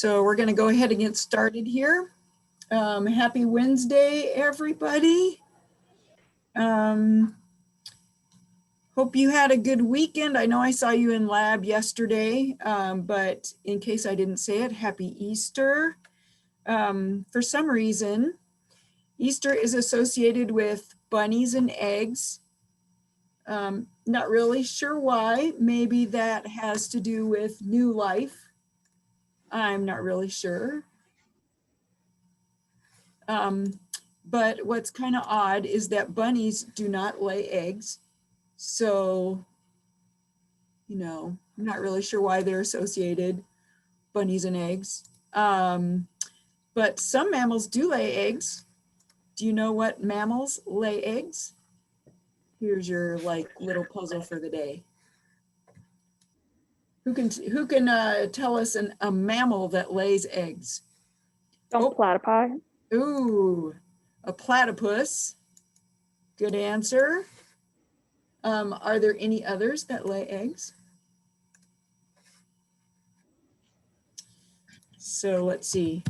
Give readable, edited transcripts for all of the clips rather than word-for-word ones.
So we're going to go ahead and get started here. Happy Wednesday, everybody. Hope you had a good weekend. I know I saw you in lab yesterday, but in case I didn't say it, happy Easter. For some reason, Easter is associated with bunnies and eggs. Not really sure why. Maybe that has to do with new life. I'm not really sure. But what's kind of odd is that bunnies do not lay eggs. So, you know, I'm not really sure why they're associated, bunnies and eggs. But some mammals do lay eggs. Do you know what mammals lay eggs? Here's your little puzzle for the day. Who can tell us a mammal that lays eggs? Platypi. Ooh, a platypus. Good answer. Are there any others that lay eggs? So let's see.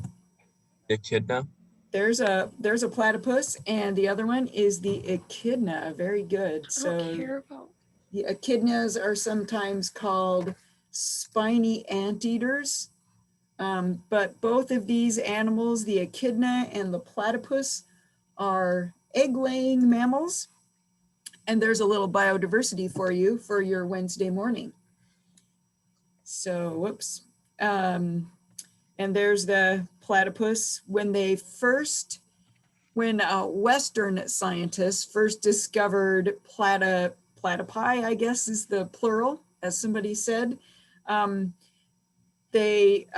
Echidna. There's a platypus, and the other one is the echidna. Very good. The echidnas are sometimes called spiny anteaters. But both of these animals, the echidna and the platypus, are egg-laying mammals. And there's a little biodiversity for you for your Wednesday morning. So, whoops. And there's the platypus. When Western scientists first discovered platypi, I guess is the plural, as somebody said, they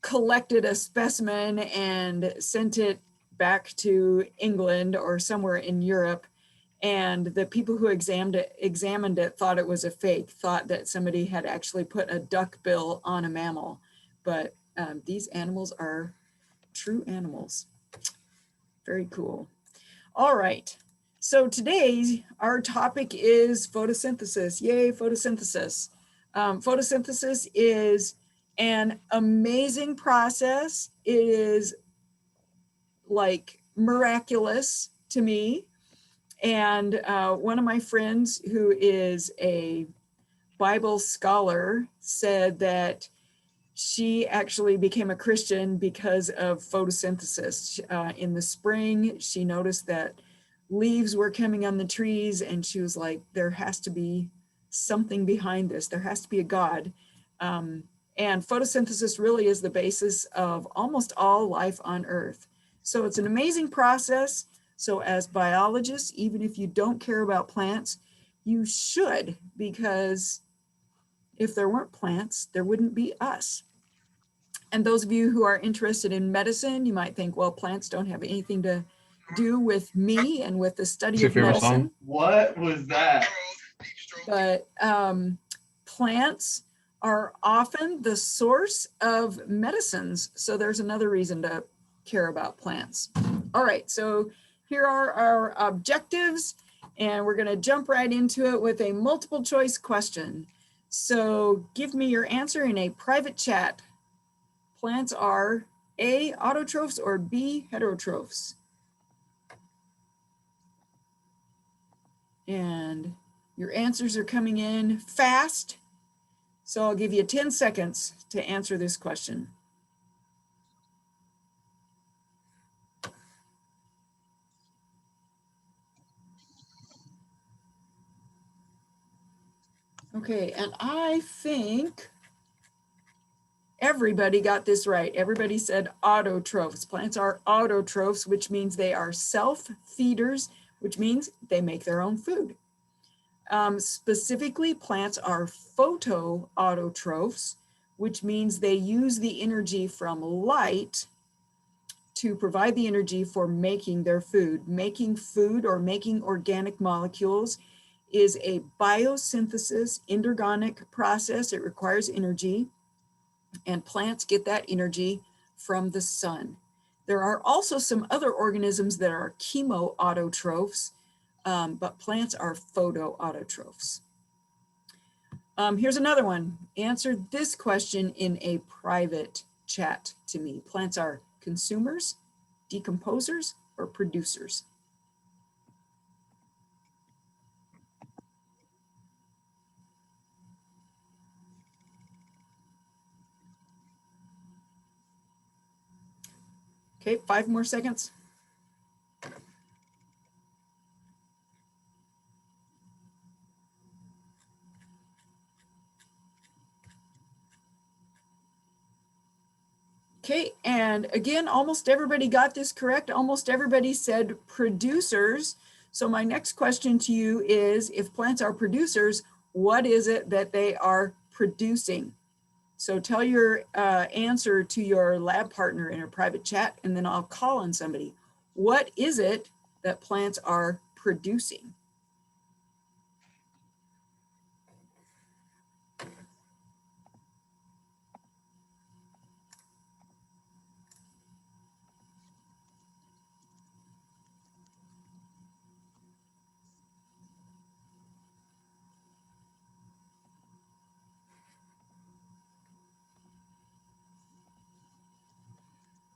collected a specimen and sent it back to England or somewhere in Europe. And the people who examined it thought it was a fake, thought that somebody had actually put a duck bill on a mammal. But these animals are true animals. Very cool. All right. So today our topic is photosynthesis. Yay, photosynthesis. Photosynthesis is an amazing process. It is like miraculous to me. And one of my friends who is a Bible scholar said that she actually became a Christian because of photosynthesis. In the spring, she noticed that leaves were coming on the trees, and she was like, there has to be something behind this. There has to be a God. And photosynthesis really is the basis of almost all life on Earth. So it's an amazing process. So as biologists, even if you don't care about plants, you should, because if there weren't plants, there wouldn't be us. And those of you who are interested in medicine, you might think, well, plants don't have anything to do with me and with the study of medicine. What was that? But plants are often the source of medicines. So there's another reason to care about plants. All right, so here are our objectives, and we're going to jump right into it with a multiple choice question. So give me your answer in a private chat. Plants are A, autotrophs, or B, heterotrophs? And your answers are coming in fast. So I'll give you 10 seconds to answer this question. Okay, and I think everybody got this right. Everybody said autotrophs. Plants are autotrophs, which means they are self-feeders, which means they make their own food. Specifically, plants are photoautotrophs, which means they use the energy from light to provide the energy for making their food. Making food or making organic molecules is a biosynthesis endergonic process. It requires energy, and plants get that energy from the sun. There are also some other organisms that are chemoautotrophs, but plants are photoautotrophs. Here's another one. Answer this question in a private chat to me. Plants are consumers, decomposers, or producers? Okay, 5 more seconds. Okay, and again, almost everybody got this correct. Almost everybody said producers. So my next question to you is, if plants are producers, what is it that they are producing? So tell your answer to your lab partner in a private chat, and then I'll call on somebody. What is it that plants are producing?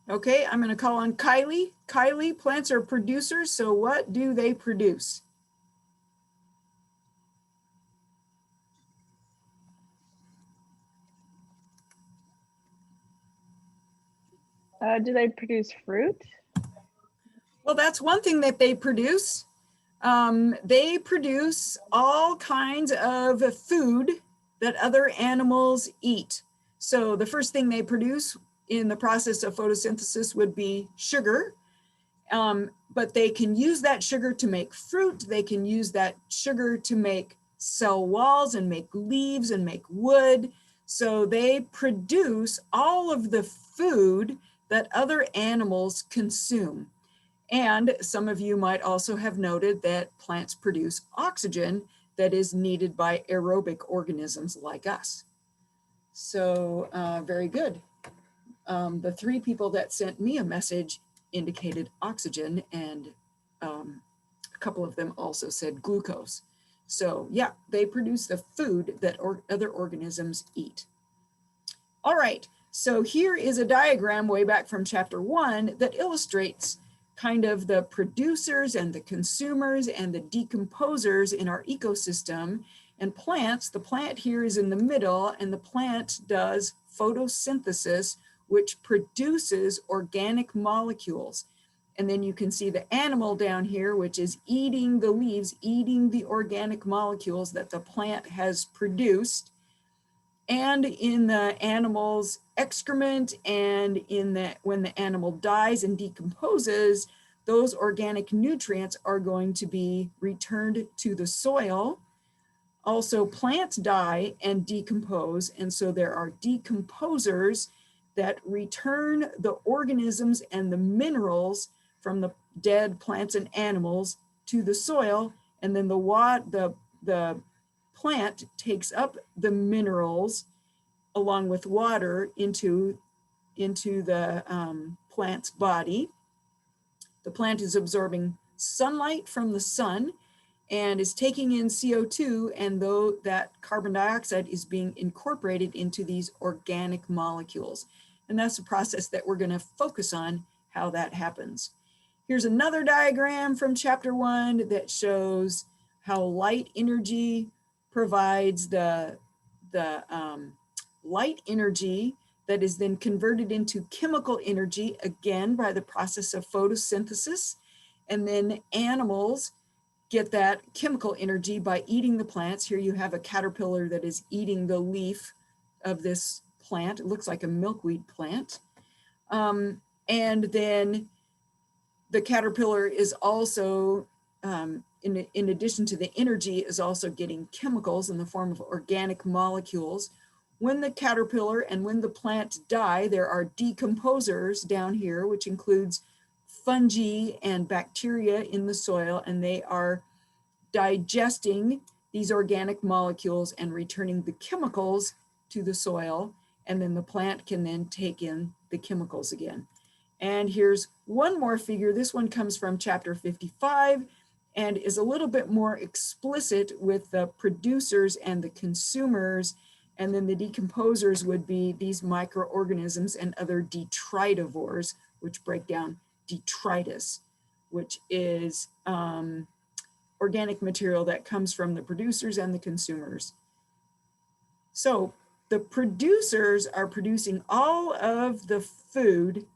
Okay, I'm going to call on Kylie. Kylie, plants are producers, so what do they produce? Do they produce fruit? Well, that's one thing that they produce. They produce all kinds of food that other animals eat. So the first thing they produce in the process of photosynthesis would be sugar. But they can use that sugar to make fruit. They can use that sugar to make cell walls and make leaves and make wood. So they produce all of the food that other animals consume. And some of you might also have noted that plants produce oxygen that is needed by aerobic organisms like us. So very good. The 3 people that sent me a message indicated oxygen, and a couple of them also said glucose. So yeah, they produce the food that other organisms eat. All right, so here is a diagram way back from chapter 1 that illustrates kind of the producers and the consumers and the decomposers in our ecosystem. And plants, the plant here is in the middle, and the plant does photosynthesis, which produces organic molecules. And then you can see the animal down here, which is eating the leaves, eating the organic molecules that the plant has produced. And in the animal's excrement, and when the animal dies and decomposes, those organic nutrients are going to be returned to the soil. Also, plants die and decompose, and so there are decomposers that return the organisms and the minerals from the dead plants and animals to the soil, and then the plant takes up the minerals along with water into the plant's body. The plant is absorbing sunlight from the sun and is taking in CO2, and though that carbon dioxide is being incorporated into these organic molecules. And that's a process that we're going to focus on how that happens. Here's another diagram from chapter 1 that shows how light energy provides the light energy that is then converted into chemical energy, again by the process of photosynthesis. And then animals get that chemical energy by eating the plants. Here you have a caterpillar that is eating the leaf of this plant. It looks like a milkweed plant. And then the caterpillar is also, in addition to the energy, is also getting chemicals in the form of organic molecules. When the caterpillar and when the plant die, there are decomposers down here, which includes fungi and bacteria in the soil, and they are digesting these organic molecules and returning the chemicals to the soil, and then the plant can then take in the chemicals again. And here's one more figure. This one comes from chapter 55 and is a little bit more explicit with the producers and the consumers. And then the decomposers would be these microorganisms and other detritivores, which break down detritus, which is organic material that comes from the producers and the consumers. So the producers are producing all of the food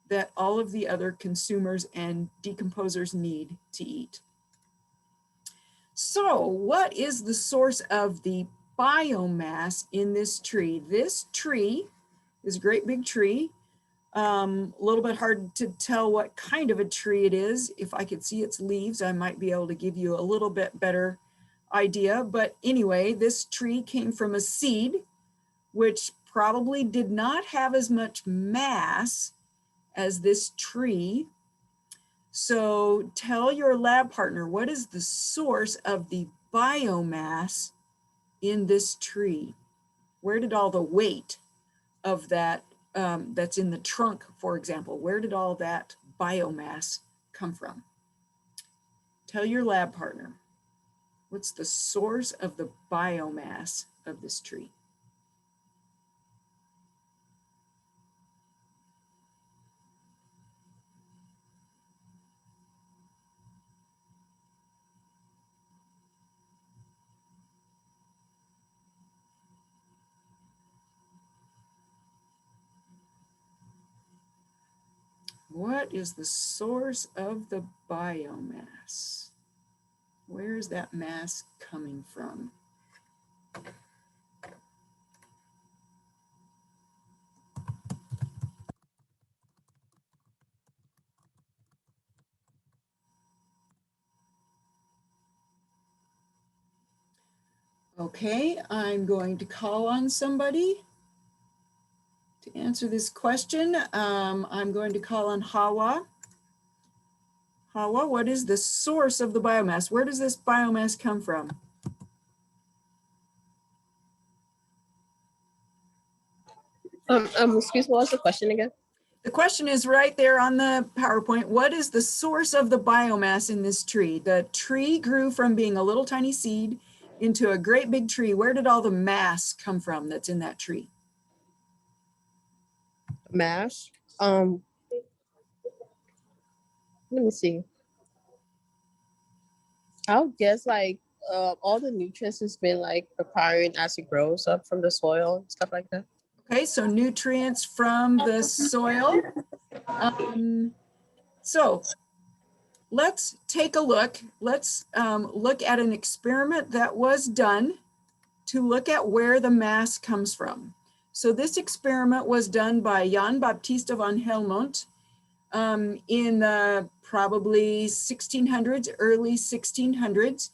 that all of the other consumers and decomposers need to eat. So what is the source of the biomass in this tree? This tree is a great big tree. A little bit hard to tell what kind of a tree it is. If I could see its leaves, I might be able to give you a little bit better idea. But anyway, this tree came from a seed, which probably did not have as much mass as this tree. So tell your lab partner, what is the source of the biomass in this tree? Where did all the weight of that that's in the trunk, for example, where did all that biomass come from? Tell your lab partner, what's the source of the biomass of this tree? What is the source of the biomass? Where is that mass coming from? Okay, I'm going to call on somebody to answer this question. I'm going to call on Hawa. Hawa, what is the source of the biomass? Where does this biomass come from? Excuse me, what was the question again? The question is right there on the PowerPoint. What is the source of the biomass in this tree? The tree grew from being a little tiny seed into a great big tree. Where did all the mass come from that's in that tree? Mash. Let me see. I would guess like all the nutrients has been like acquiring as it grows up from the soil and stuff like that. Okay, so nutrients from the soil. So let's take a look. Let's look at an experiment that was done to look at where the mass comes from. So this experiment was done by Jan Baptista von Helmont in the probably 1600s, early 1600s.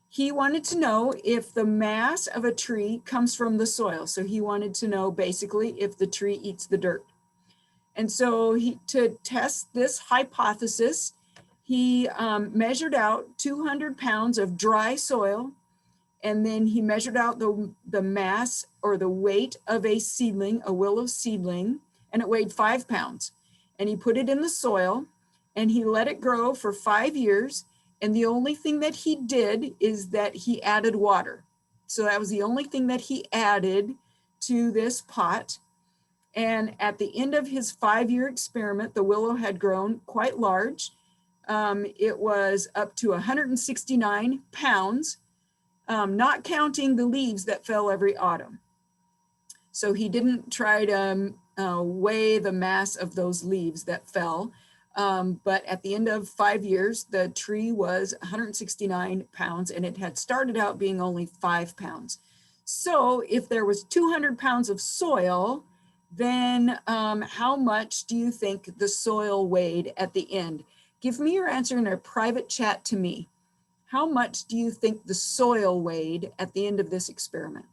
He wanted to know if the mass of a tree comes from the soil. So he wanted to know basically if the tree eats the dirt. And so to test this hypothesis, he measured out 200 pounds of dry soil, and then he measured out the mass or the weight of a seedling, a willow seedling, and it weighed 5 pounds. And he put it in the soil and he let it grow for 5 years. And the only thing that he did is that he added water. So that was the only thing that he added to this pot. And at the end of his 5-year experiment, the willow had grown quite large. It was up to 169 pounds, not counting the leaves that fell every autumn. So he didn't try to weigh the mass of those leaves that fell. But at the end of 5 years, the tree was 169 pounds and it had started out being only 5 pounds. So if there was 200 pounds of soil, then how much do you think the soil weighed at the end? Give me your answer in a private chat to me. How much do you think the soil weighed at the end of this experiment?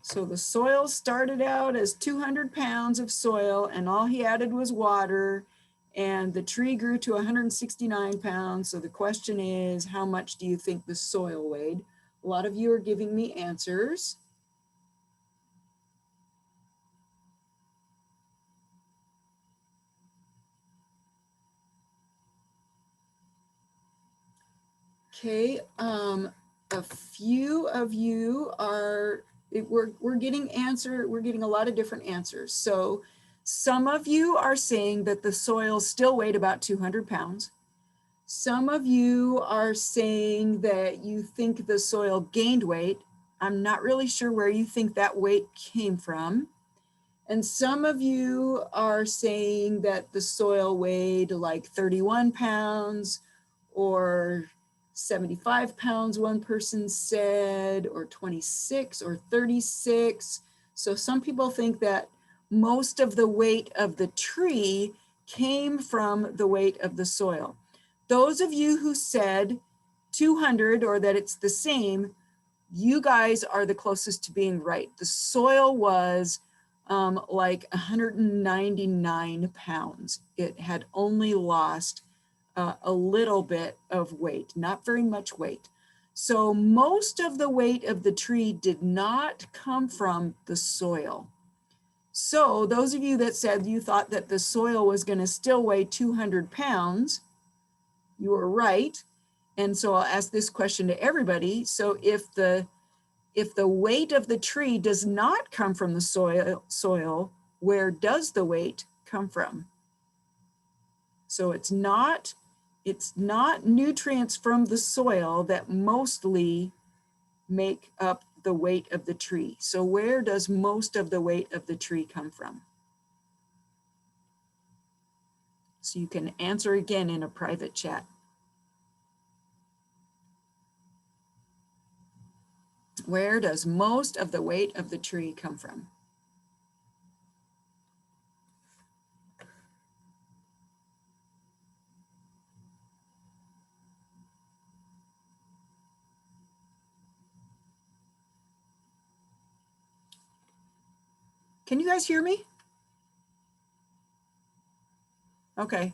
So the soil started out as 200 pounds of soil and all he added was water, and the tree grew to 169 pounds. So the question is, how much do you think the soil weighed? A lot of you are giving me answers. Okay, a few of you are, we're getting a lot of different answers. So some of you are saying that the soil still weighed about 200 pounds. Some of you are saying that you think the soil gained weight. I'm not really sure where you think that weight came from. And some of you are saying that the soil weighed like 31 pounds or 75 pounds, one person said, or 26 or 36. So some people think that most of the weight of the tree came from the weight of the soil. Those of you who said 200 or that it's the same, you guys are the closest to being right. The soil was like 199 pounds. It had only lost a little bit of weight, not very much weight. So most of the weight of the tree did not come from the soil. So those of you that said you thought that the soil was going to still weigh 200 pounds, you were right. And so I'll ask this question to everybody. So if the weight of the tree does not come from the soil, where does the weight come from? So it's not nutrients from the soil that mostly make up the weight of the tree. So where does most of the weight of the tree come from? So you can answer again in a private chat. Where does most of the weight of the tree come from? Can you guys hear me? Okay.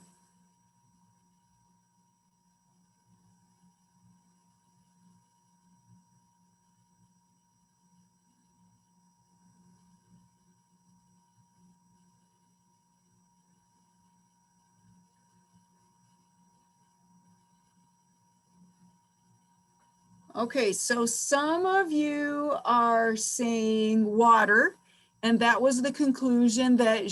Okay, so some of you are saying water, and that was the conclusion that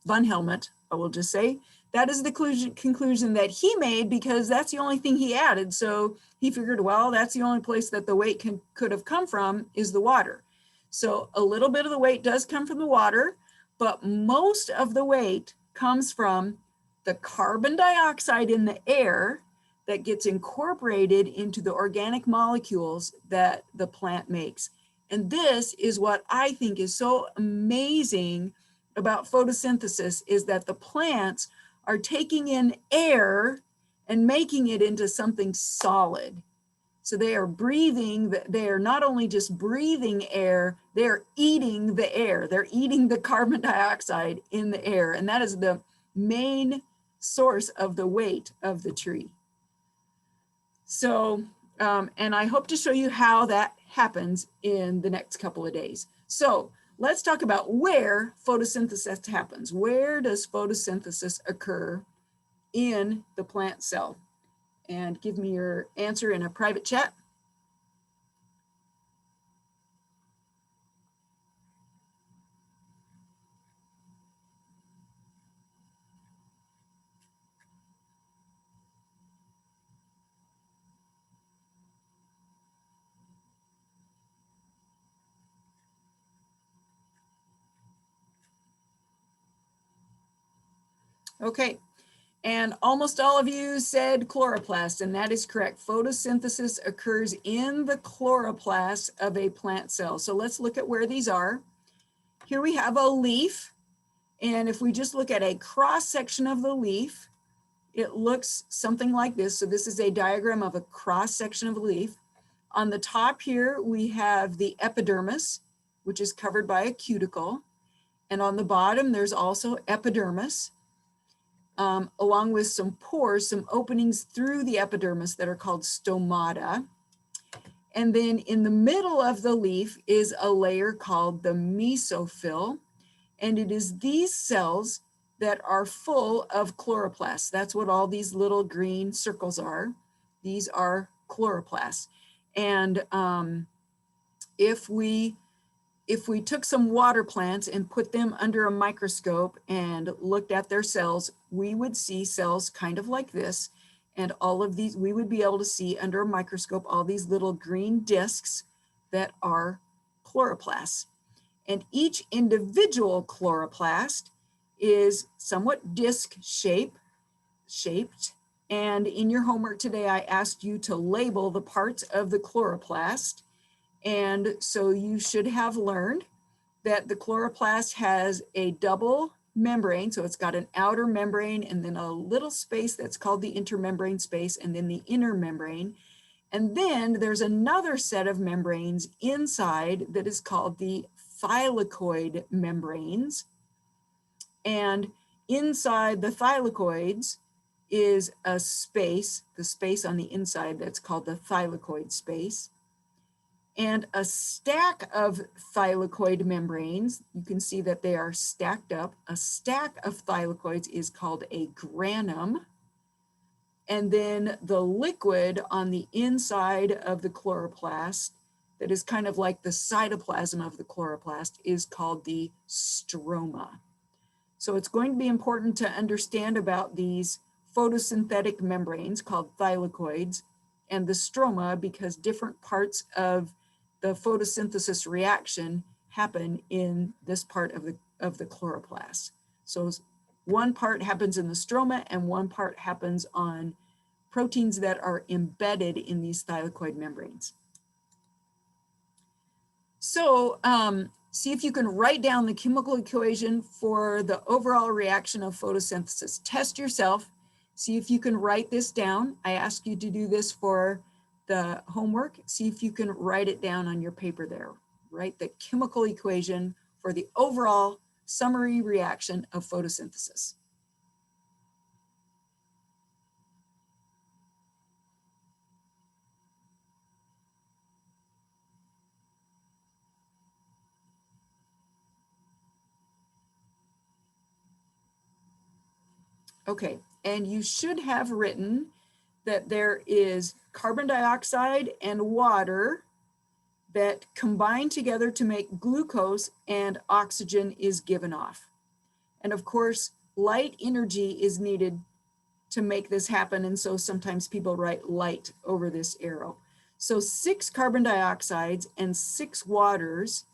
Van Helmont, I will just say, that is the conclusion that he made because that's the only thing he added. So he figured, well, that's the only place that the weight could have come from is the water. So a little bit of the weight does come from the water, but most of the weight comes from the carbon dioxide in the air that gets incorporated into the organic molecules that the plant makes. And this is what I think is so amazing about photosynthesis, is that the plants are taking in air and making it into something solid. So they are breathing, they are not only just breathing air, they're eating the air. They're eating the carbon dioxide in the air. And that is the main source of the weight of the tree. So, and I hope to show you how that happens in the next couple of days. So let's talk about where photosynthesis happens. Where does photosynthesis occur in the plant cell? And give me your answer in a private chat. Okay, and almost all of you said chloroplast, and that is correct. Photosynthesis occurs in the chloroplast of a plant cell. So let's look at where these are. Here we have a leaf, and if we just look at a cross section of the leaf, it looks something like this. So this is a diagram of a cross section of a leaf. On the top here, we have the epidermis, which is covered by a cuticle. And on the bottom, there's also epidermis, along with some pores, some openings through the epidermis that are called stomata. And then in the middle of the leaf is a layer called the mesophyll. And it is these cells that are full of chloroplasts. That's what all these little green circles are. These are chloroplasts. And if we took some water plants and put them under a microscope and looked at their cells, we would see cells kind of like this. And all of these, we would be able to see under a microscope all these little green discs that are chloroplasts. And each individual chloroplast is somewhat disc shaped. And in your homework today, I asked you to label the parts of the chloroplast. And so you should have learned that the chloroplast has a double membrane. So it's got an outer membrane and then a little space that's called the intermembrane space, and then the inner membrane. And then there's another set of membranes inside that is called the thylakoid membranes. And inside the thylakoids is a space, the space on the inside that's called the thylakoid space. And a stack of thylakoid membranes, you can see that they are stacked up. A stack of thylakoids is called a granum. And then the liquid on the inside of the chloroplast, that is kind of like the cytoplasm of the chloroplast, is called the stroma. So it's going to be important to understand about these photosynthetic membranes called thylakoids and the stroma, because different parts of the photosynthesis reaction happen in this part of the chloroplast. So one part happens in the stroma and one part happens on proteins that are embedded in these thylakoid membranes. So see if you can write down the chemical equation for the overall reaction of photosynthesis. Test yourself, see if you can write this down. I ask you to do this for the homework. See if you can write it down on your paper there. Write the chemical equation for the overall summary reaction of photosynthesis. Okay, and you should have written that there is carbon dioxide and water that combine together to make glucose, and oxygen is given off. And of course, light energy is needed to make this happen. And so sometimes people write light over this arrow. So 6 carbon dioxides and 6 waters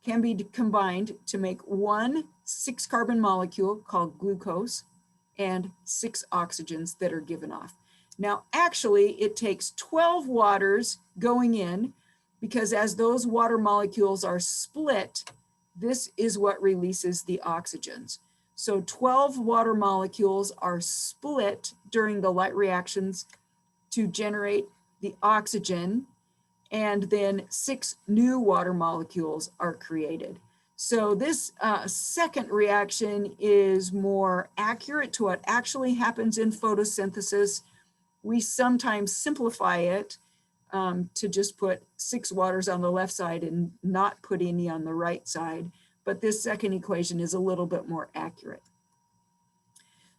can be combined to make one 6 carbon molecule called glucose and 6 oxygens that are given off. Now, actually, it takes 12 waters going in, because as those water molecules are split, this is what releases the oxygens. So 12 water molecules are split during the light reactions to generate the oxygen, and then 6 new water molecules are created. So this second reaction is more accurate to what actually happens in photosynthesis. We sometimes simplify it to just put 6 waters on the left side and not put any on the right side. But this second equation is a little bit more accurate.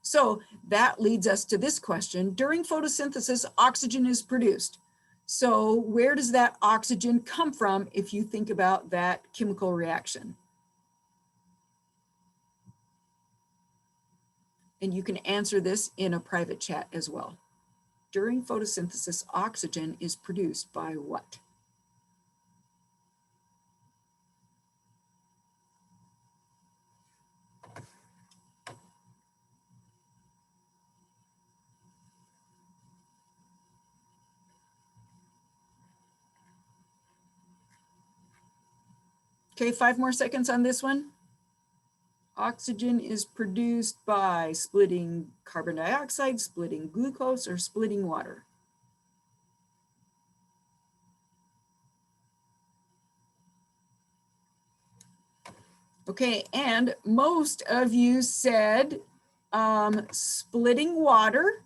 So that leads us to this question. During photosynthesis, oxygen is produced. So where does that oxygen come from if you think about that chemical reaction? And you can answer this in a private chat as well. During photosynthesis, oxygen is produced by what? Okay, 5 more seconds on this one. Oxygen is produced by splitting carbon dioxide, splitting glucose, or splitting water. Okay, and most of you said splitting water.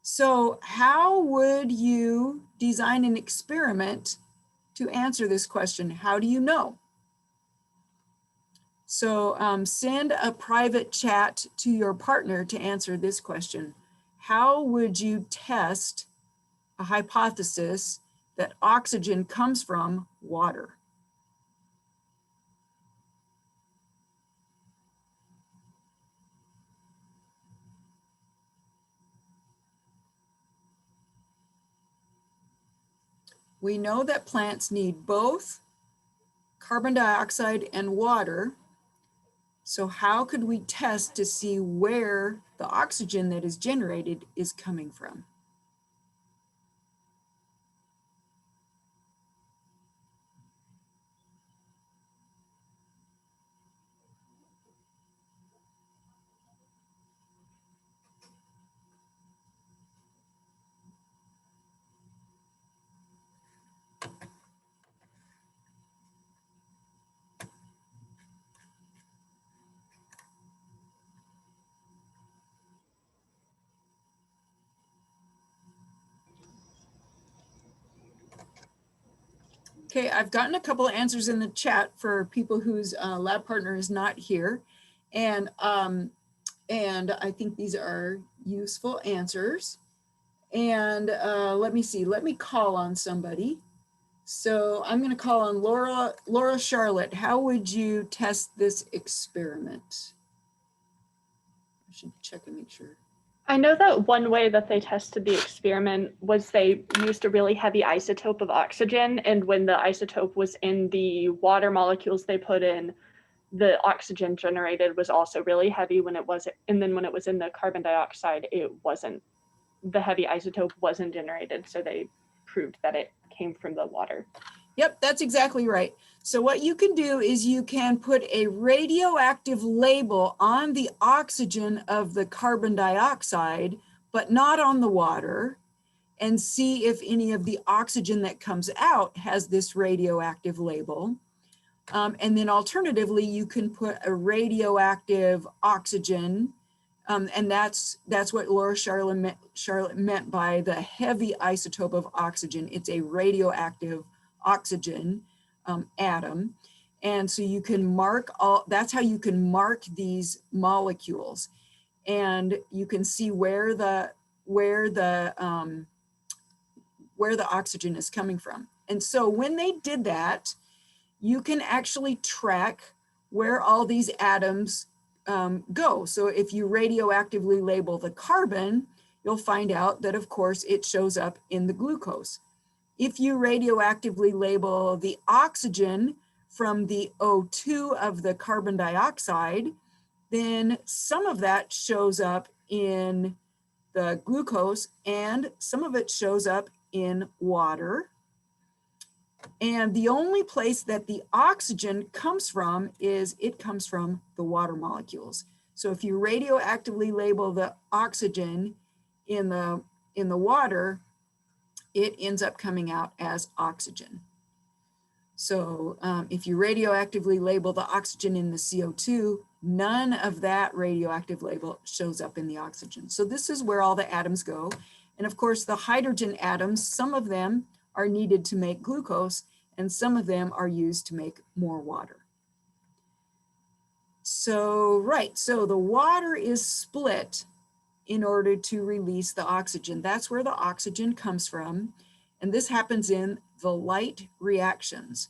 So how would you design an experiment to answer this question? How do you know? So send a private chat to your partner to answer this question. How would you test a hypothesis that oxygen comes from water? We know that plants need both carbon dioxide and water. So how could we test to see where the oxygen that is generated is coming from? Okay, I've gotten a couple of answers in the chat for people whose lab partner is not here. And I think these are useful answers. And let me see, let me call on somebody. So I'm gonna call on Laura Charlotte. How would you test this experiment? I should check and make sure. I know that one way that they tested the experiment was they used a really heavy isotope of oxygen, and when the isotope was in the water molecules they put in, the oxygen generated was also really heavy when it was, and then when it was in the carbon dioxide, it wasn't, the heavy isotope wasn't generated, so they proved that it came from the water. Yep, that's exactly right. So what you can do is you can put a radioactive label on the oxygen of the carbon dioxide, but not on the water, and see if any of the oxygen that comes out has this radioactive label. And then alternatively, you can put a radioactive oxygen, and that's what Laura Charlotte meant by the heavy isotope of oxygen. It's a radioactive oxygen atom. And so you can mark all, that's how you can mark these molecules. And you can see where the oxygen is coming from. And so when they did that, you can actually track where all these atoms go. So if you radioactively label the carbon, you'll find out that, of course, it shows up in the glucose. If you radioactively label the oxygen from the O2 of the carbon dioxide, then some of that shows up in the glucose and some of it shows up in water. And the only place that the oxygen comes from is it comes from the water molecules. So if you radioactively label the oxygen in the water, it ends up coming out as oxygen. So if you radioactively label the oxygen in the CO2, none of that radioactive label shows up in the oxygen. So this is where all the atoms go. And of course, the hydrogen atoms, some of them are needed to make glucose, and some of them are used to make more water. So, right, so the water is split in order to release the oxygen. That's where the oxygen comes from. And this happens in the light reactions.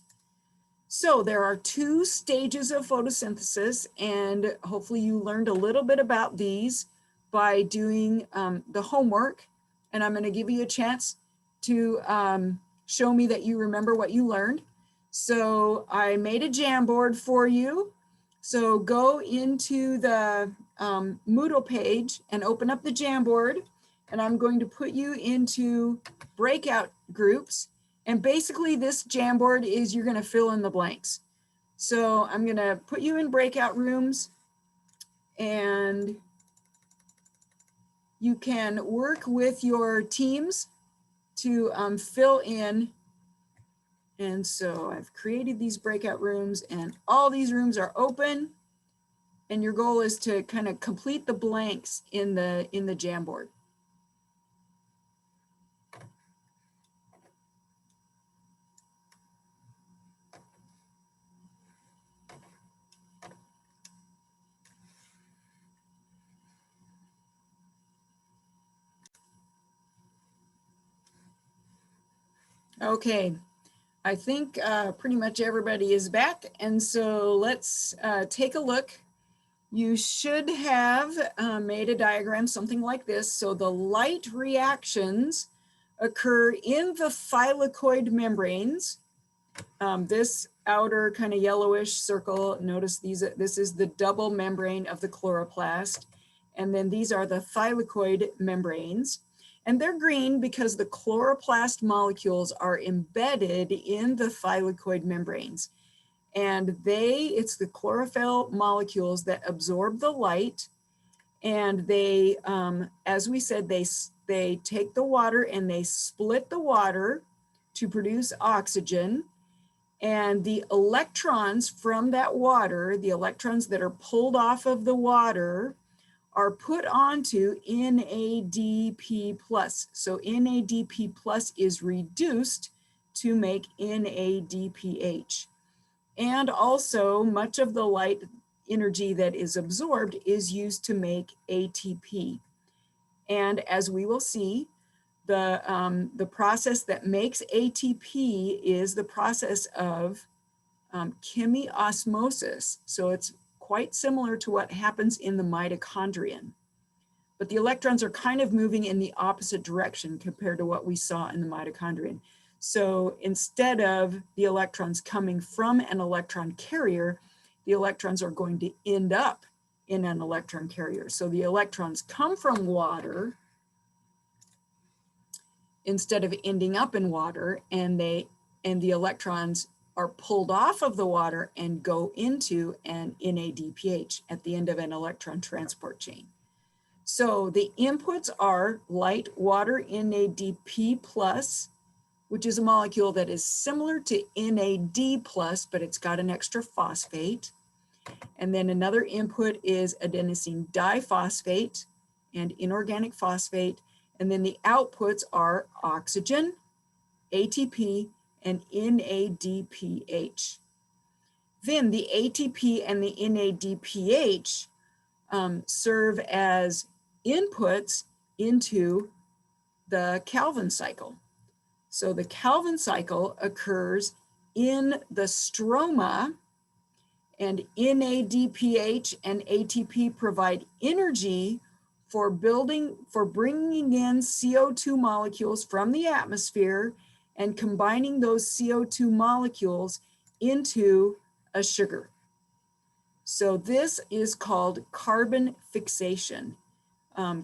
So there are two stages of photosynthesis, and hopefully you learned a little bit about these by doing the homework. And I'm going to give you a chance to show me that you remember what you learned. So I made a Jamboard for you. So go into the Moodle page and open up the Jamboard, and I'm going to put you into breakout groups. And basically this Jamboard is you're going to fill in the blanks. So I'm going to put you in breakout rooms, and you can work with your teams to fill in And so I've created these breakout rooms and all these rooms are open. And your goal is to kind of complete the blanks in the Jamboard. Okay, I think pretty much everybody is back. And so let's take a look. You should have made a diagram, something like this. So the light reactions occur in the thylakoid membranes. This outer kind of yellowish circle, notice this is the double membrane of the chloroplast. And then these are the thylakoid membranes. And they're green because the chloroplast molecules are embedded in the thylakoid membranes. And it's the chlorophyll molecules that absorb the light. And they, as we said, they take the water and they split the water to produce oxygen. And the electrons from that water, the electrons that are pulled off of the water, are put onto NADP+. So NADP+ is reduced to make NADPH. And also much of the light energy that is absorbed is used to make ATP. And as we will see, the process that makes ATP is the process of chemiosmosis. So it's quite similar to what happens in the mitochondrion. But the electrons are kind of moving in the opposite direction compared to what we saw in the mitochondrion. So instead of the electrons coming from an electron carrier, the electrons are going to end up in an electron carrier. So the electrons come from water instead of ending up in water, and the electrons are pulled off of the water and go into an NADPH at the end of an electron transport chain. So the inputs are light water NADP+, which is a molecule that is similar to NAD+, but it's got an extra phosphate. And then another input is adenosine diphosphate and inorganic phosphate. And then the outputs are oxygen, ATP, and NADPH. Then the ATP and the NADPH serve as inputs into the Calvin cycle. So the Calvin cycle occurs in the stroma, and NADPH and ATP provide energy for bringing in CO2 molecules from the atmosphere and combining those CO2 molecules into a sugar. So this is called carbon fixation,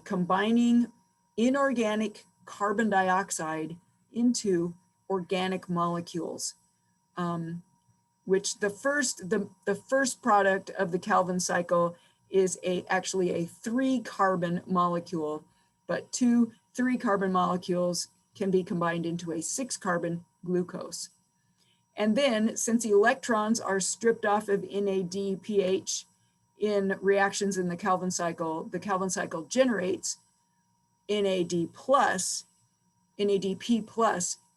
combining inorganic carbon dioxide into organic molecules, which the first product of the Calvin cycle is actually a 3-carbon molecule, but 2 3-carbon molecules can be combined into a 6-carbon glucose. And then, since electrons are stripped off of NADPH in reactions in the Calvin cycle generates NADP+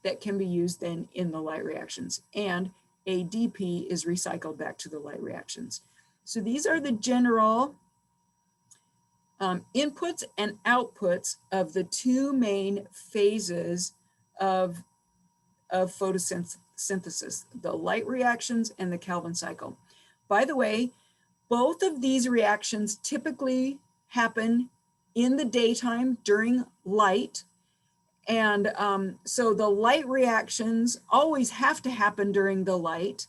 that can be used then in the light reactions. And ADP is recycled back to the light reactions. So these are the general inputs and outputs of the 2 main phases of photosynthesis, the light reactions and the Calvin cycle. By the way, both of these reactions typically happen in the daytime during light. And so the light reactions always have to happen during the light.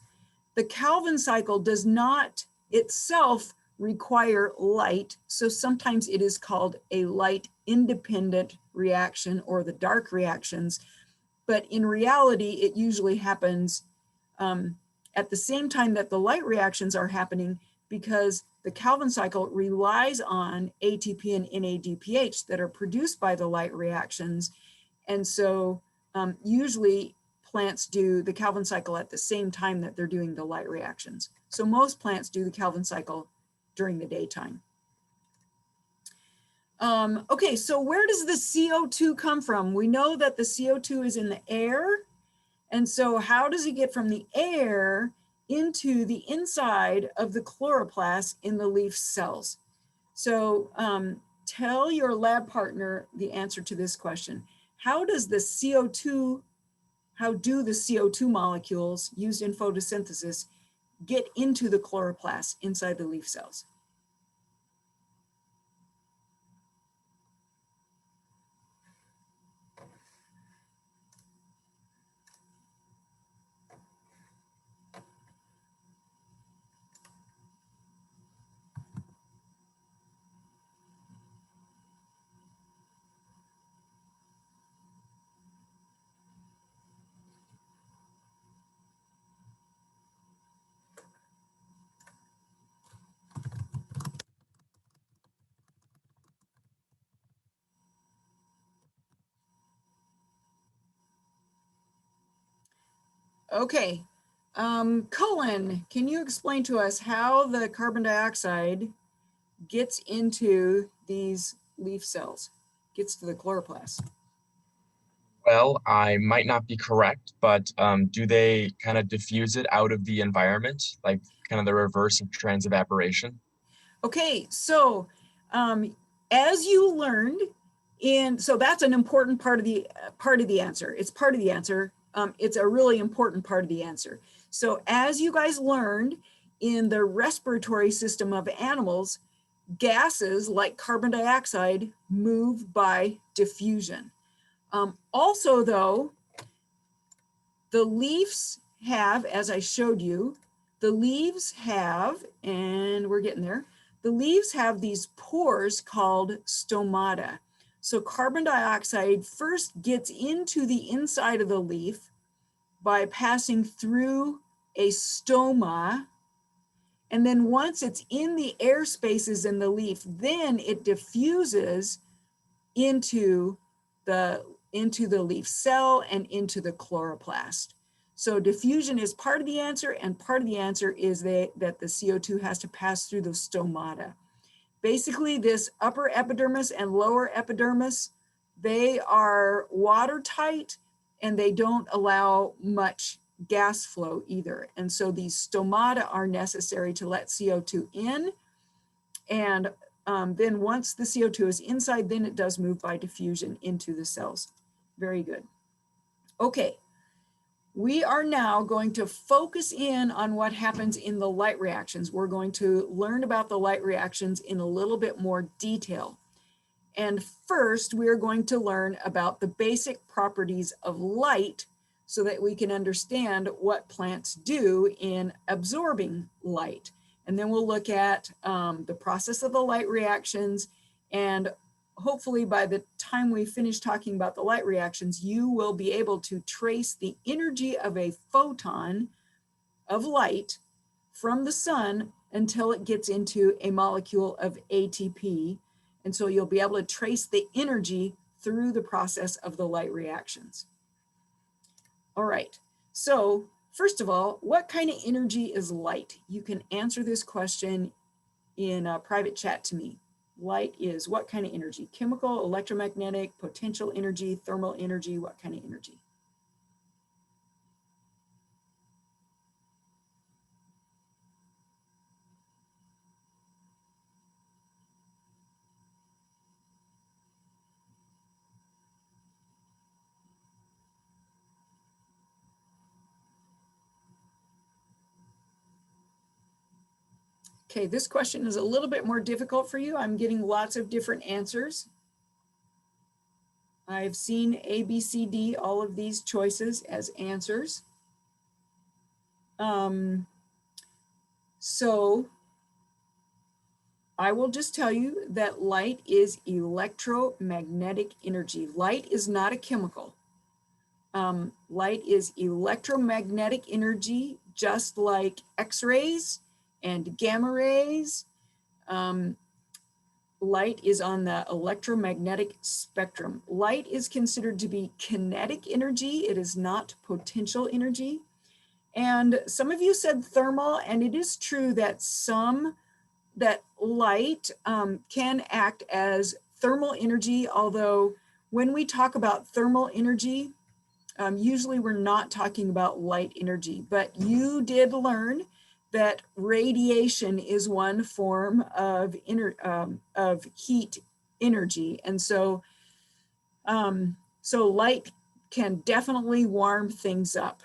The Calvin cycle does not itself require light. So sometimes it is called a light independent reaction or the dark reactions. But in reality, it usually happens at the same time that the light reactions are happening, because the Calvin cycle relies on ATP and NADPH that are produced by the light reactions. And so usually plants do the Calvin cycle at the same time that they're doing the light reactions. So most plants do the Calvin cycle during the daytime. Okay, so where does the CO2 come from? We know that the CO2 is in the air. And so how does it get from the air into the inside of the chloroplast in the leaf cells? So tell your lab partner the answer to this question. How do the CO2 molecules used in photosynthesis get into the chloroplast inside the leaf cells? Okay, Cullen, can you explain to us how the carbon dioxide gets into these leaf cells, gets to the chloroplast? Well, I might not be correct, but do they kind of diffuse it out of the environment, like kind of the reverse of transevaporation? Okay, so as you learned so that's an important part of the answer. It's part of the answer. It's a really important part of the answer. So as you guys learned in the respiratory system of animals, gases like carbon dioxide move by diffusion. Also though, the leaves have, as I showed you, the leaves have, and we're getting there, the leaves have these pores called stomata. So carbon dioxide first gets into the inside of the leaf by passing through a stoma. And then once it's in the air spaces in the leaf, then it diffuses into the leaf cell and into the chloroplast. So diffusion is part of the answer, and part of the answer is that the CO2 has to pass through the stomata. Basically, this upper epidermis and lower epidermis, they are watertight and they don't allow much gas flow either. And so these stomata are necessary to let CO2 in. And then once the CO2 is inside, then it does move by diffusion into the cells. Very good. Okay, we are now going to focus in on what happens in the light reactions. We're going to learn about the light reactions in a little bit more detail. And first, we are going to learn about the basic properties of light so that we can understand what plants do in absorbing light. And then we'll look at the process of the light reactions. And hopefully by the time we finish talking about the light reactions, you will be able to trace the energy of a photon of light from the sun until it gets into a molecule of ATP. And so you'll be able to trace the energy through the process of the light reactions. All right, so first of all, what kind of energy is light? You can answer this question in a private chat to me. Light is what kind of energy? Chemical, electromagnetic, potential energy, thermal energy, what kind of energy? Okay, this question is a little bit more difficult for you. I'm getting lots of different answers. I've seen A, B, C, D, all of these choices as answers. So I will just tell you that light is electromagnetic energy. Light is not a chemical. Light is electromagnetic energy, just like X-rays and gamma rays. light is on the electromagnetic spectrum. Light is considered to be kinetic energy. It is not potential energy. And some of you said thermal, and it is true that that light can act as thermal energy, although when we talk about thermal energy, usually we're not talking about light energy, but you did learn that radiation is one form of heat energy. And so, so light can definitely warm things up.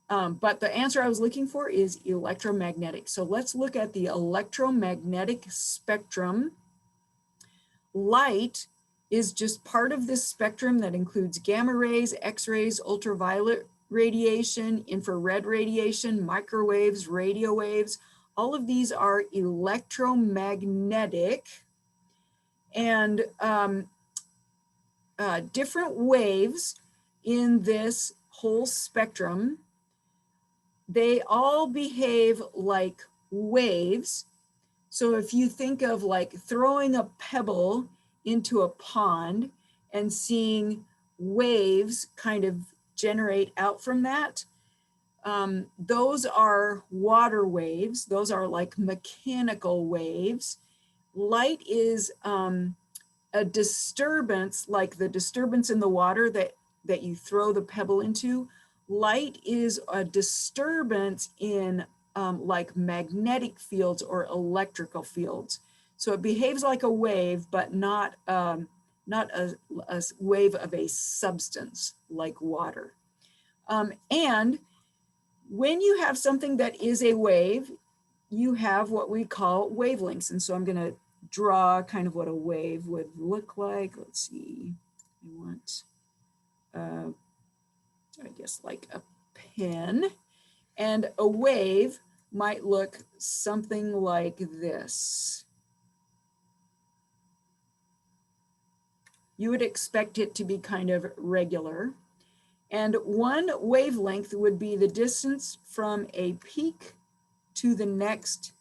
But the answer I was looking for is electromagnetic. So let's look at the electromagnetic spectrum. Light is just part of this spectrum that includes gamma rays, X-rays, ultraviolet radiation, infrared radiation, microwaves, radio waves. All of these are electromagnetic, and different waves in this whole spectrum, they all behave like waves. So if you think of like throwing a pebble into a pond and seeing waves kind of generate out from that, those are water waves. Those are like mechanical waves. Light is a disturbance, like the disturbance in the water that you throw the pebble into. Light is a disturbance in like magnetic fields or electrical fields. So it behaves like a wave, but not a wave of a substance like water. And when you have something that is a wave, you have what we call wavelengths. And so I'm gonna draw kind of what a wave would look like. Let's see, I want, I guess like a pen. And a wave might look something like this. You would expect it to be kind of regular. And one wavelength would be the distance from a peak to the next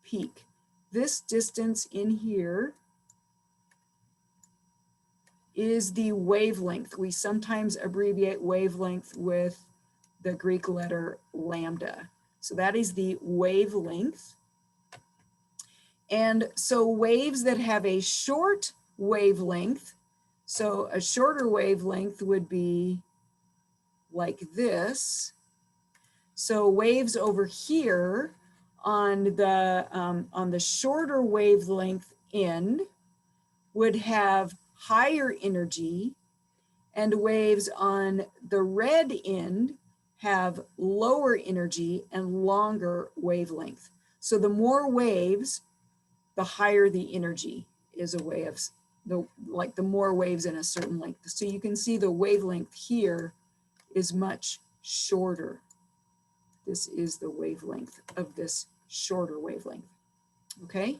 peak. This distance in here is the wavelength. We sometimes abbreviate wavelength with the Greek letter lambda. So that is the wavelength. And so waves that have a short wavelength, so a shorter wavelength would be like this. So waves over here on the shorter wavelength end would have higher energy, and waves on the red end have lower energy and longer wavelength. So the more waves, the higher the energy is a way of the more waves in a certain length. So you can see the wavelength here is much shorter. This is the wavelength of this shorter wavelength. Okay,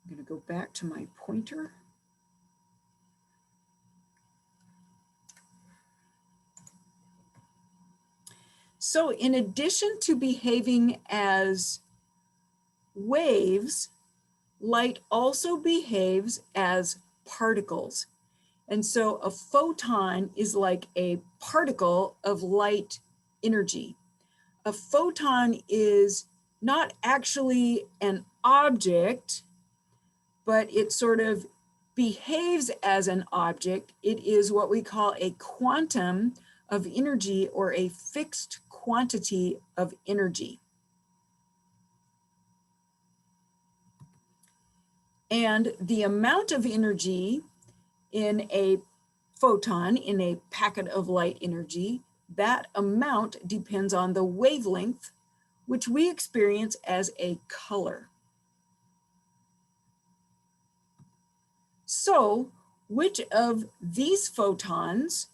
I'm going to go back to my pointer. So in addition to behaving as waves, light also behaves as particles. And so a photon is like a particle of light energy. A photon is not actually an object, but it sort of behaves as an object. It is what we call a quantum of energy, or a fixed quantity of energy. And the amount of energy in a photon, in a packet of light energy, that amount depends on the wavelength, which we experience as a color. So, which of these photons,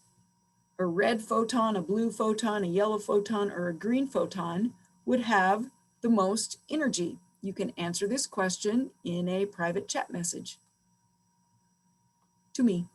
a red photon, a blue photon, a yellow photon, or a green photon, would have the most energy? You can answer this question in a private chat message to me.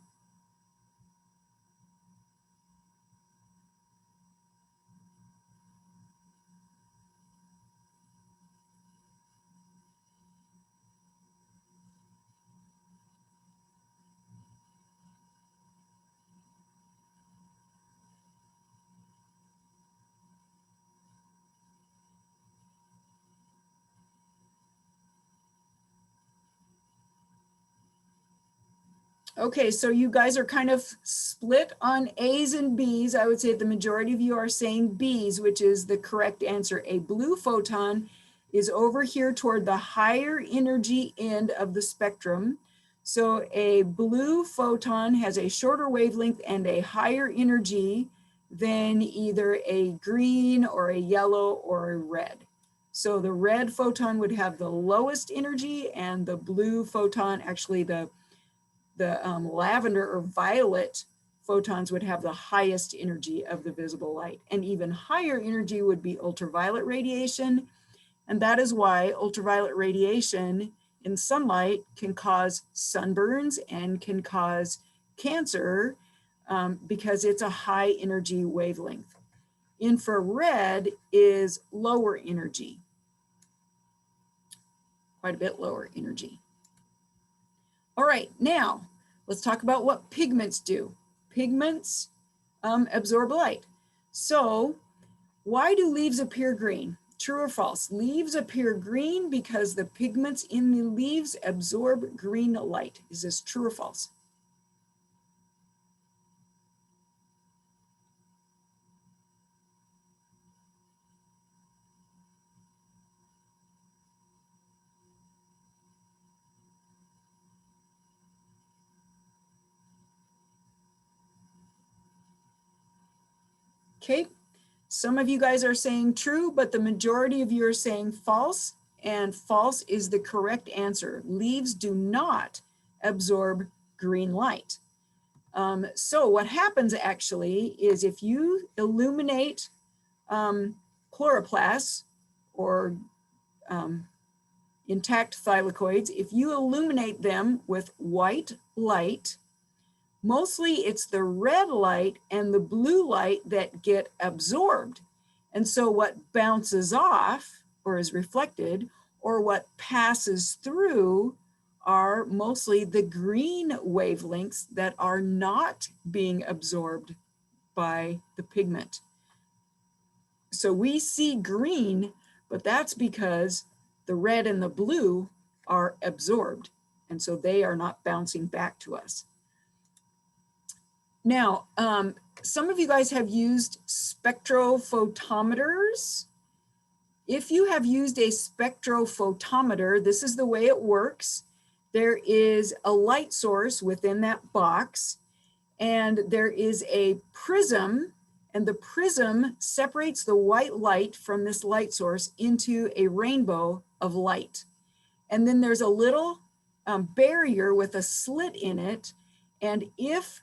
Okay, so you guys are kind of split on A's and B's. I would say the majority of you are saying B's, which is the correct answer. A blue photon is over here toward the higher energy end of the spectrum. So a blue photon has a shorter wavelength and a higher energy than either a green or a yellow or a red. So the red photon would have the lowest energy, and the blue photon, actually the lavender or violet photons would have the highest energy of the visible light. And even higher energy would be ultraviolet radiation. And that is why ultraviolet radiation in sunlight can cause sunburns and can cause cancer because it's a high energy wavelength. Infrared is lower energy, quite a bit lower energy. All right, now let's talk about what pigments do. Pigments absorb light. So why do leaves appear green? True or false? Leaves appear green because the pigments in the leaves absorb green light. Is this true or false? Okay, some of you guys are saying true, but the majority of you are saying false, and false is the correct answer. Leaves do not absorb green light. So what happens actually is if you illuminate chloroplasts or intact thylakoids, if you illuminate them with white light, mostly it's the red light and the blue light that get absorbed. And so what bounces off or is reflected or what passes through are mostly the green wavelengths that are not being absorbed by the pigment. So we see green, but that's because the red and the blue are absorbed. And so they are not bouncing back to us. Now, some of you guys have used spectrophotometers. If you have used a spectrophotometer, this is the way it works. There is a light source within that box, and there is a prism, and the prism separates the white light from this light source into a rainbow of light. And then there's a little barrier with a slit in it, and if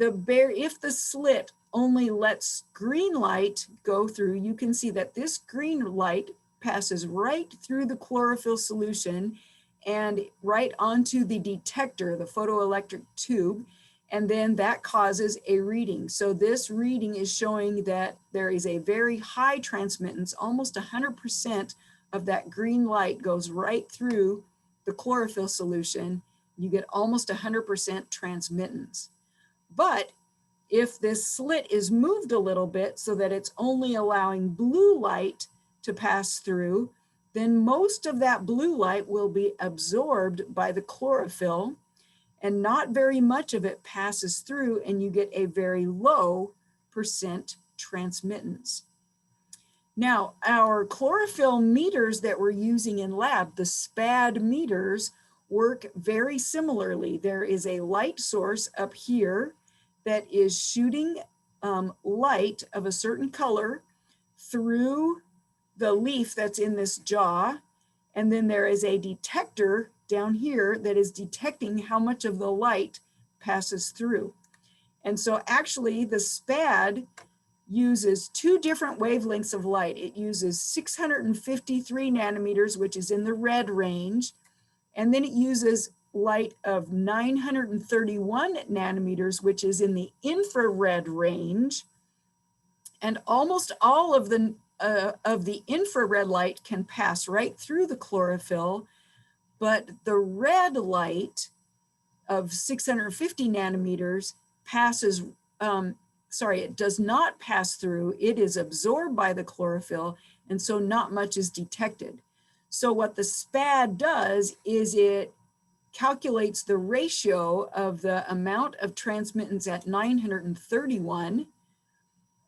the slit only lets green light go through, you can see that this green light passes right through the chlorophyll solution and right onto the detector, the photoelectric tube, and then that causes a reading. So this reading is showing that there is a very high transmittance, almost 100% of that green light goes right through the chlorophyll solution. You get almost 100% transmittance. But if this slit is moved a little bit so that it's only allowing blue light to pass through, then most of that blue light will be absorbed by the chlorophyll and not very much of it passes through, and you get a very low percent transmittance. Now, our chlorophyll meters that we're using in lab, the SPAD meters, work very similarly. There is a light source up here that is shooting light of a certain color through the leaf that's in this jaw. And then there is a detector down here that is detecting how much of the light passes through. And so actually the SPAD uses two different wavelengths of light. It uses 653 nanometers, which is in the red range. And then it uses light of 931 nanometers, which is in the infrared range. And almost all of the infrared light can pass right through the chlorophyll, but the red light of 650 nanometers passes, it does not pass through. It is absorbed by the chlorophyll, and so not much is detected. So what the SPAD does is it calculates the ratio of the amount of transmittance at 931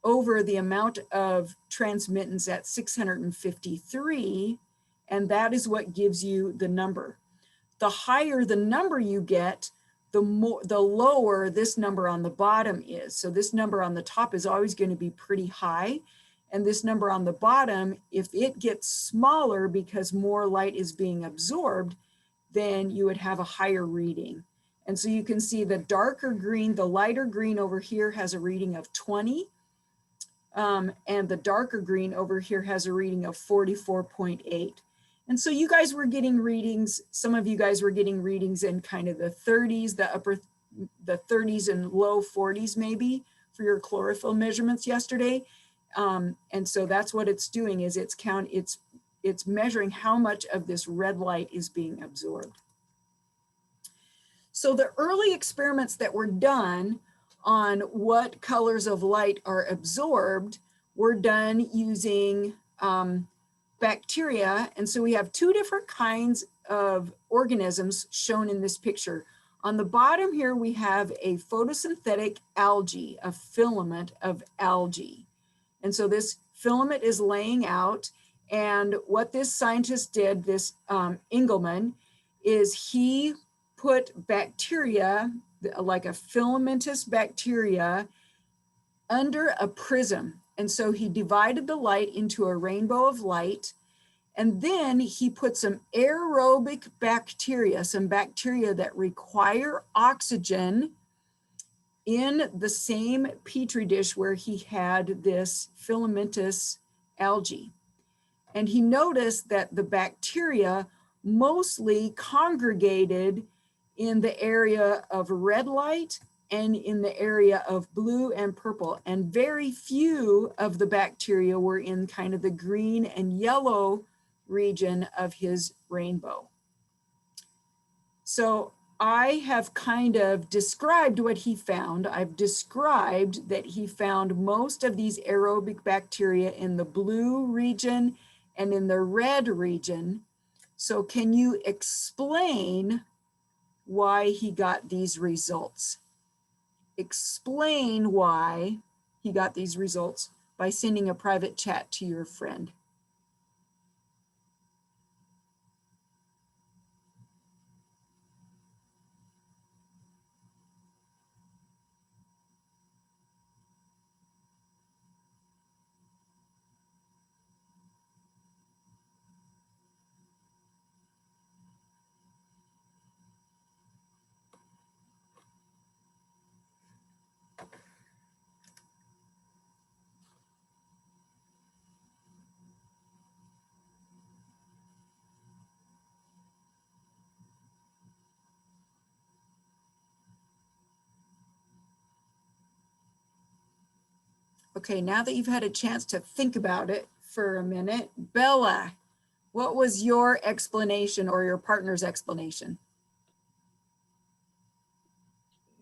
over the amount of transmittance at 653, and that is what gives you the number. The higher the number you get, the lower this number on the bottom is. So this number on the top is always going to be pretty high, and this number on the bottom, if it gets smaller because more light is being absorbed, then you would have a higher reading. And so you can see the darker green, the lighter green over here has a reading of 20. And the darker green over here has a reading of 44.8. And so you guys were getting readings, some of you guys were getting readings in kind of the 30s, the 30s and low 40s maybe for your chlorophyll measurements yesterday. And so that's what it's doing, is it's measuring how much of this red light is being absorbed. So the early experiments that were done on what colors of light are absorbed were done using bacteria. And so we have two different kinds of organisms shown in this picture. On the bottom here, we have a photosynthetic algae, a filament of algae. And so this filament is laying out. And what this scientist did, this Engelmann, is he put bacteria, like a filamentous bacteria, under a prism. And so he divided the light into a rainbow of light. And then he put some aerobic bacteria, some bacteria that require oxygen, in the same petri dish where he had this filamentous algae. And he noticed that the bacteria mostly congregated in the area of red light and in the area of blue and purple. And very few of the bacteria were in kind of the green and yellow region of his rainbow. So I have kind of described what he found. I've described that he found most of these aerobic bacteria in the blue region and in the red region. So can you explain why he got these results? Explain why he got these results by sending a private chat to your friend. Okay, now that you've had a chance to think about it for a minute, Bella, what was your explanation or your partner's explanation?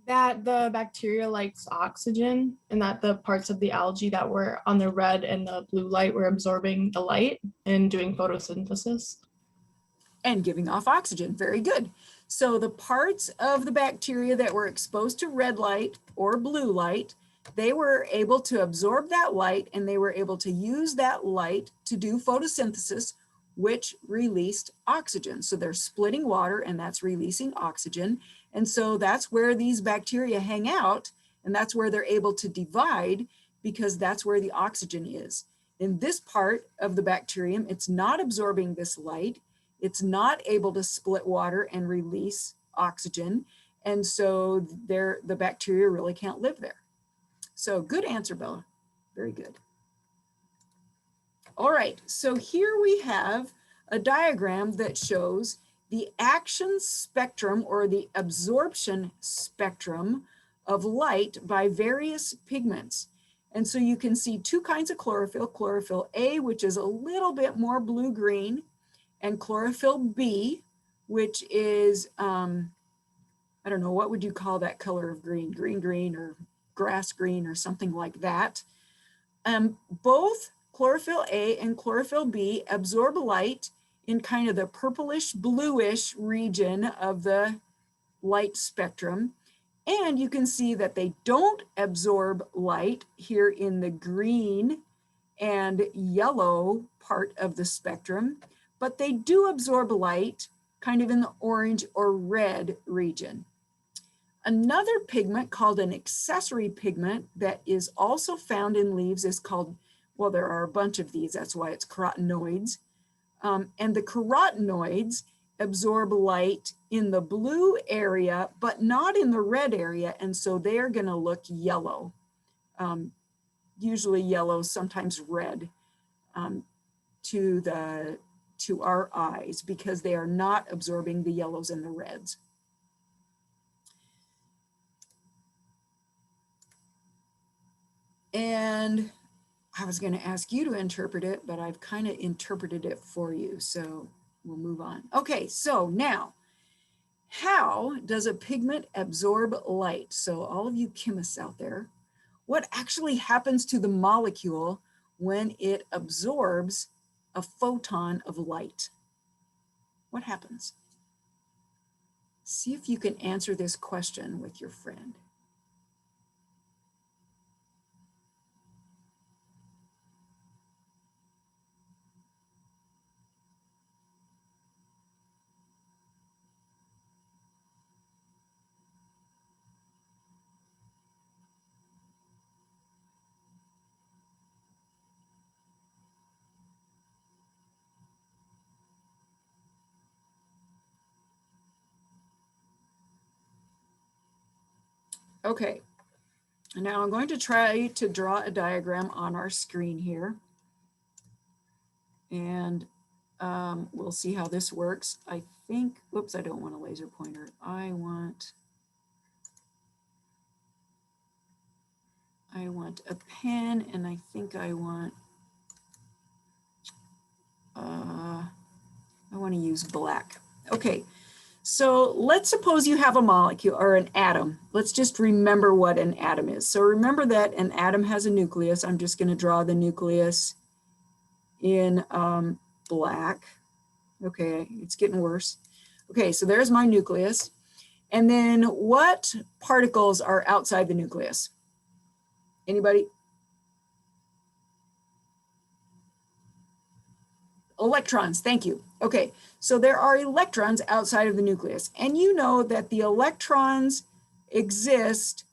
That the bacteria likes oxygen, and that the parts of the algae that were on the red and the blue light were absorbing the light and doing photosynthesis. And giving off oxygen. Very good. So the parts of the bacteria that were exposed to red light or blue light, they were able to absorb that light, and they were able to use that light to do photosynthesis, which released oxygen. So they're splitting water, and that's releasing oxygen. And so that's where these bacteria hang out, and that's where they're able to divide, because that's where the oxygen is. In this part of the bacterium, it's not absorbing this light. It's not able to split water and release oxygen. And so the bacteria really can't live there. So good answer, Bella. Very good. All right, so here we have a diagram that shows the action spectrum or the absorption spectrum of light by various pigments. And so you can see two kinds of chlorophyll, chlorophyll A, which is a little bit more blue-green, and chlorophyll B, which is, I don't know, what would you call that color of green? Green or grass green or something like that. Both chlorophyll A and chlorophyll B absorb light in kind of the purplish bluish region of the light spectrum. And you can see that they don't absorb light here in the green and yellow part of the spectrum, but they do absorb light kind of in the orange or red region. Another pigment called an accessory pigment that is also found in leaves is called, well, there are a bunch of these, that's why it's carotenoids. And the carotenoids absorb light in the blue area, but not in the red area. And so they're gonna look yellow, usually yellow, sometimes red to our eyes because they are not absorbing the yellows and the reds. And I was going to ask you to interpret it, but I've kind of interpreted it for you. So we'll move on. Okay, so now, how does a pigment absorb light? So all of you chemists out there, what actually happens to the molecule when it absorbs a photon of light? What happens? See if you can answer this question with your friend. Okay, now I'm going to try to draw a diagram on our screen here. And we'll see how this works. I think, whoops, I don't want a laser pointer. I want a pen, and I think I want to use black. Okay. So let's suppose you have a molecule or an atom. Let's just remember what an atom is. So remember that an atom has a nucleus. I'm just going to draw the nucleus in black. Okay, it's getting worse. Okay, so there's my nucleus. And then what particles are outside the nucleus? Anybody? Electrons, thank you. Okay, so there are electrons outside of the nucleus. And you know that the electrons exist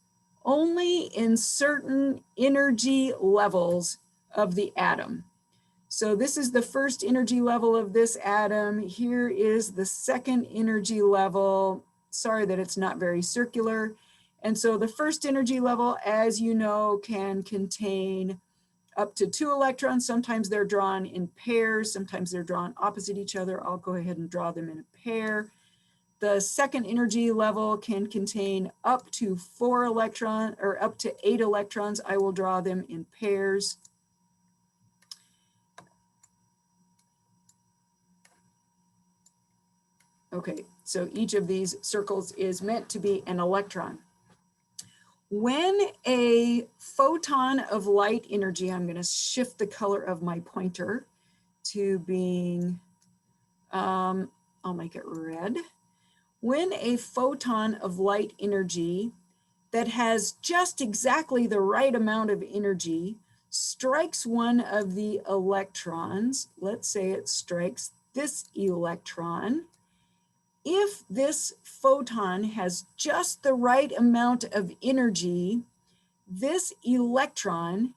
only in certain energy levels of the atom. So this is the first energy level of this atom. Here is the second energy level. Sorry that it's not very circular. And so the first energy level, as you know, can contain up to 2 electrons. Sometimes they're drawn in pairs. Sometimes they're drawn opposite each other. I'll go ahead and draw them in a pair. The second energy level can contain up to 4 electrons or up to 8 electrons. I will draw them in pairs. Okay, so each of these circles is meant to be an electron. When a photon of light energy, I'm going to shift the color of my pointer to being, I'll make it red. When a photon of light energy that has just exactly the right amount of energy strikes one of the electrons, let's say it strikes this electron, if this photon has just the right amount of energy, this electron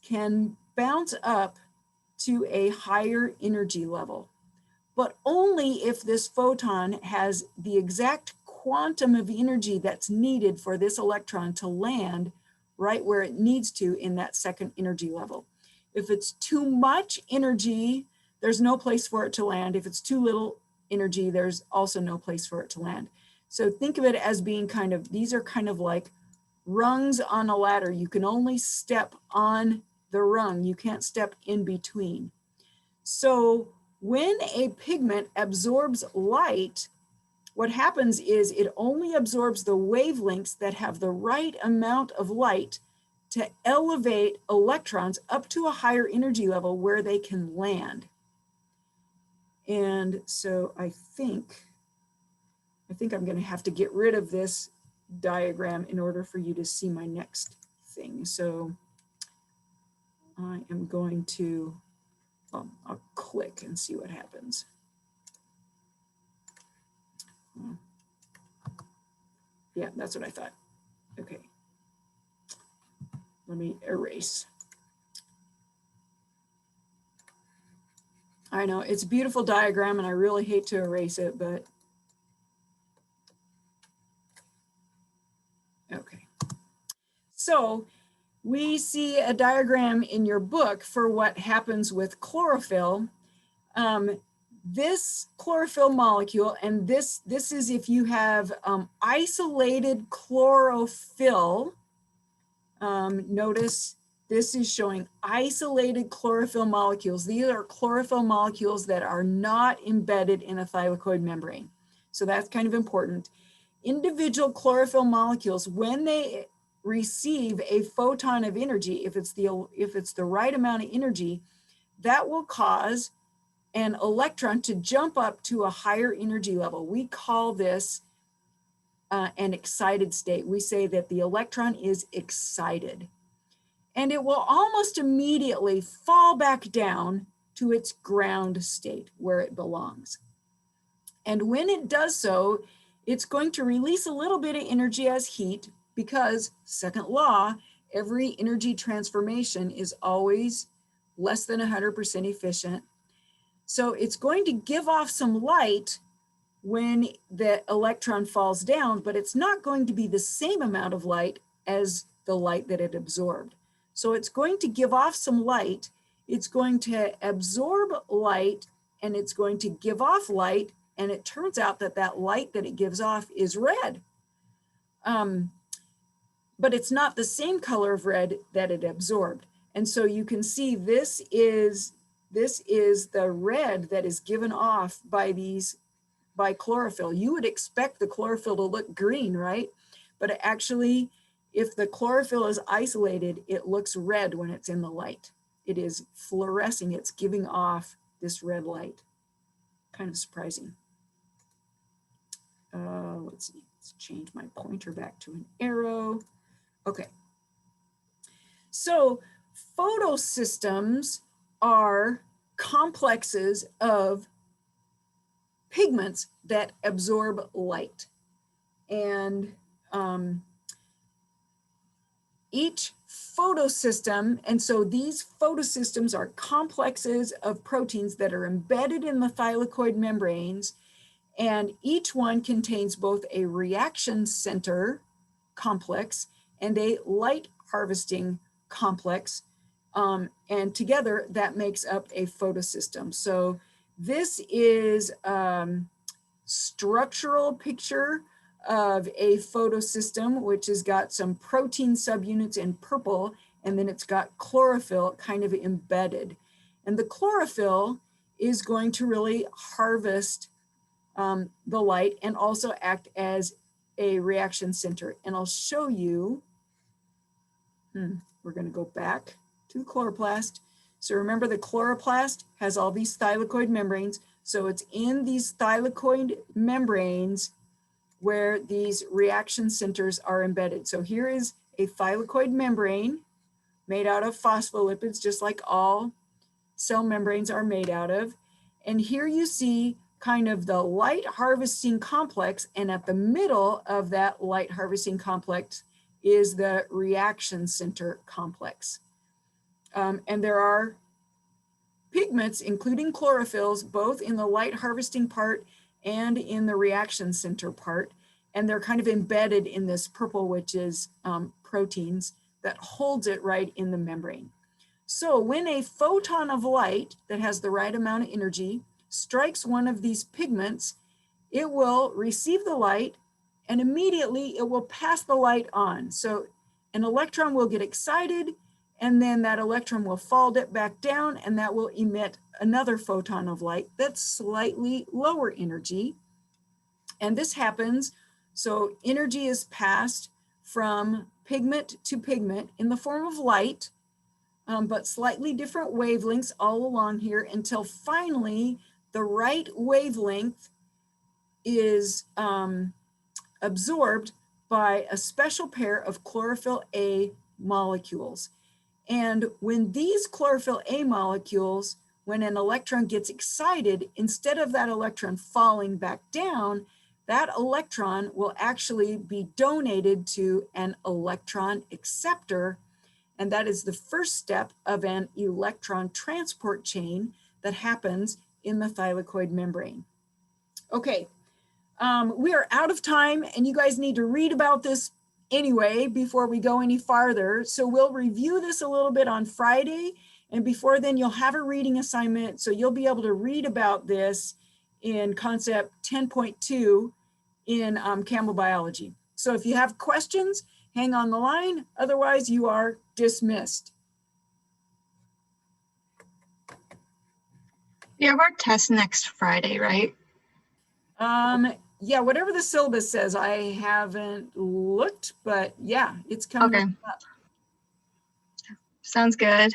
can bounce up to a higher energy level, but only if this photon has the exact quantum of energy that's needed for this electron to land right where it needs to in that second energy level. If it's too much energy, there's no place for it to land. If it's too little energy, there's also no place for it to land. So think of it as being kind of, these are kind of like rungs on a ladder. You can only step on the rung. You can't step in between. So when a pigment absorbs light, what happens is it only absorbs the wavelengths that have the right amount of light to elevate electrons up to a higher energy level where they can land. And And so I think I'm going to have to get rid of this diagram in order for you to see my next thing. So I am going to, I'll click and see what happens. Yeah, that's what I thought. Okay. Let me erase. I know it's a beautiful diagram and I really hate to erase it, but okay. So we see a diagram in your book for what happens with chlorophyll. This chlorophyll molecule, and this is if you have isolated chlorophyll. Notice this is showing isolated chlorophyll molecules. These are chlorophyll molecules that are not embedded in a thylakoid membrane. So that's kind of important. Individual chlorophyll molecules, when they receive a photon of energy, if it's the right amount of energy, that will cause an electron to jump up to a higher energy level. We call this an excited state. We say that the electron is excited. And it will almost immediately fall back down to its ground state where it belongs. And when it does so, it's going to release a little bit of energy as heat because, second law, every energy transformation is always less than 100% efficient. So it's going to give off some light when the electron falls down, but it's not going to be the same amount of light as the light that it absorbed. So it's going to give off some light, it's going to absorb light, and it's going to give off light, and it turns out that that light that it gives off is red. But it's not the same color of red that it absorbed. And so you can see this is the red that is given off by chlorophyll. You would expect the chlorophyll to look green, right? But actually, if the chlorophyll is isolated, it looks red when it's in the light. It is fluorescing, it's giving off this red light. Kind of surprising. Let's see, let's change my pointer back to an arrow. Okay. So photosystems are complexes of pigments that absorb light. And each photosystem, and so these photosystems are complexes of proteins that are embedded in the thylakoid membranes, and each one contains both a reaction center complex and a light harvesting complex. And together that makes up a photosystem. So this is structural picture of a photosystem, which has got some protein subunits in purple, and then it's got chlorophyll kind of embedded. And the chlorophyll is going to really harvest the light and also act as a reaction center. And I'll show you, we're going to go back to the chloroplast. So remember, the chloroplast has all these thylakoid membranes. So it's in these thylakoid membranes where these reaction centers are embedded. So here is a thylakoid membrane made out of phospholipids, just like all cell membranes are made out of. And here you see kind of the light harvesting complex, and at the middle of that light harvesting complex is the reaction center complex. And there are pigments, including chlorophylls, both in the light harvesting part and in the reaction center part. And they're kind of embedded in this purple, which is proteins that holds it right in the membrane. So when a photon of light that has the right amount of energy strikes one of these pigments, it will receive the light and immediately it will pass the light on. So an electron will get excited, and then that electron will fall back down, and that will emit another photon of light that's slightly lower energy. And this happens, so energy is passed from pigment to pigment in the form of light, but slightly different wavelengths all along here until finally the right wavelength is absorbed by a special pair of chlorophyll A molecules. And when these chlorophyll A molecules, when an electron gets excited, instead of that electron falling back down, that electron will actually be donated to an electron acceptor. And that is the first step of an electron transport chain that happens in the thylakoid membrane. Okay, we are out of time and you guys need to read about this anyway before we go any farther. So we'll review this a little bit on Friday, and before then you'll have a reading assignment. So you'll be able to read about this in concept 10.2 in Campbell Biology. So if you have questions, hang on the line. Otherwise you are dismissed. We have our test next Friday, right? Yeah, whatever the syllabus says, I haven't looked, but yeah, it's coming Okay. up. Sounds good.